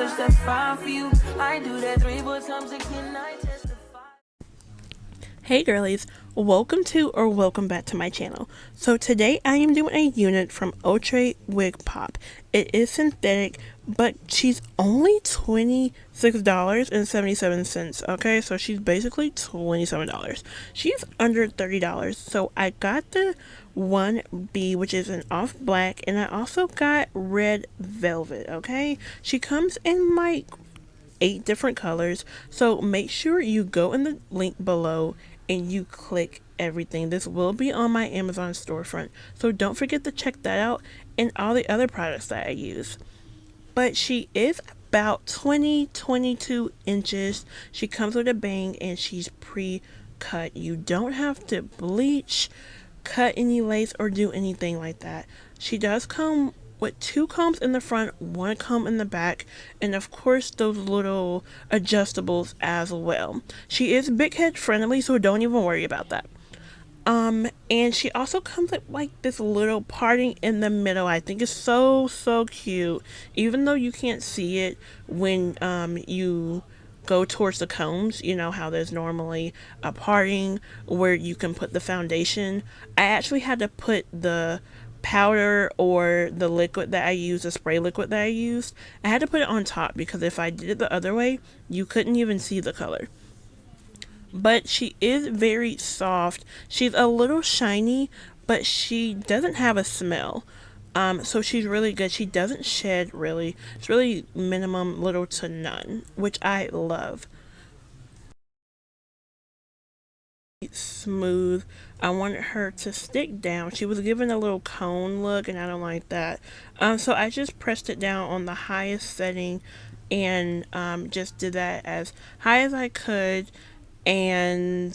push that 5 for you. I do that 3-4 times again. I testify. Hey girlies, welcome to or welcome back to my channel. So today I am doing a unit from Outre Wigpop. It is synthetic, but she's only $26.77. Okay, so she's basically $27. She's under $30. So I got the 1B, which is an off black, and I also got red velvet. Okay, she comes in like 8 different colors, so make sure you go in the link below and you click everything. This will be on my Amazon storefront, so don't forget to check that out and all the other products that I use. But she is about 22 inches. She comes with a bang and she's pre-cut. You don't have to bleach, cut any lace, or do anything like that. She does come with 2 combs in the front, 1 comb in the back, and of course those little adjustables as well. She is big head friendly, so don't even worry about that. And she also comes with like this little parting in the middle. I think it's so cute, even though you can't see it when you go towards the combs. You know how there's normally a parting where you can put the foundation. I actually had to put the powder or the liquid that I use, the spray liquid that I used, I had to put it on top because if I did it the other way, you couldn't even see the color. But she is very soft. She's a little shiny, but she doesn't have a smell. So she's really good. She doesn't shed really. It's really minimum, little to none, which I love. Smooth. I wanted her to stick down. She was given a little cone look and I don't like that. So I just pressed it down on the highest setting and just did that as high as I could. And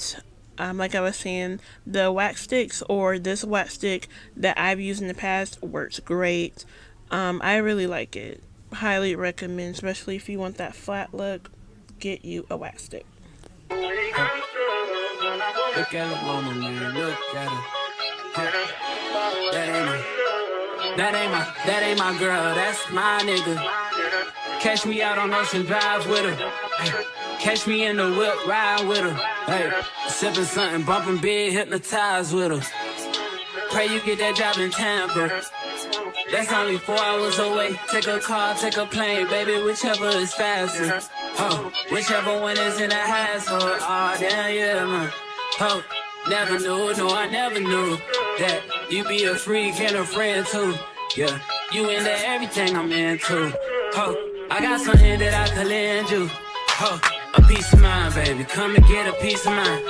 like I was saying, the wax sticks or this wax stick that I've used in the past works great. I really like it. Highly recommend, especially if you want that flat look. Get you a wax stick. Look at it, mama, man. Look at it. That ain't my girl. That's my nigga. Catch me out on Ocean Drive with her. Hey. Catch me in the whip, ride with her. Hey, sipping something, bumping big, hypnotized with her. Pray you get that job in Tampa. That's only 4 hours away. Take a car, take a plane, baby, whichever is faster. Oh, whichever one is in the hassle. Oh, damn, yeah, man. Oh, never knew, no, I never knew that you be a freak and a friend too. Yeah, you into everything I'm into. Oh, I got something that I could lend you. Oh, a peace of mind, baby. Come and get a peace of mind.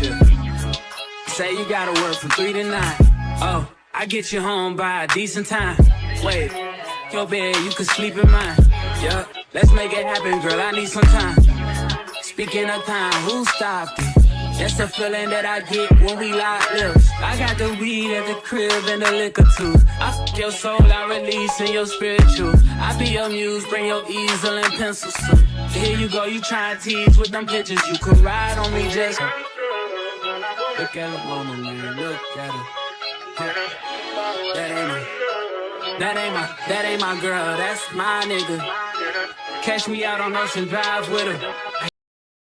Yeah. Say you gotta work from 3 to 9. Oh, I get you home by a decent time. Wait, your bed, you can sleep in mine. Yeah, let's make it happen, girl. I need some time. Speaking of time, who stopped it? That's the feeling that I get when we lock lips. I got the weed at the crib and the liquor too. I fuck your soul, I release in your spiritual. I be your muse, bring your easel and pencils too. Here you go, you try and tease with them pictures. You could ride on me just. Look at it, mama, man, look at it. That ain't my girl, that's my nigga. Catch me out on Ocean Drive with her.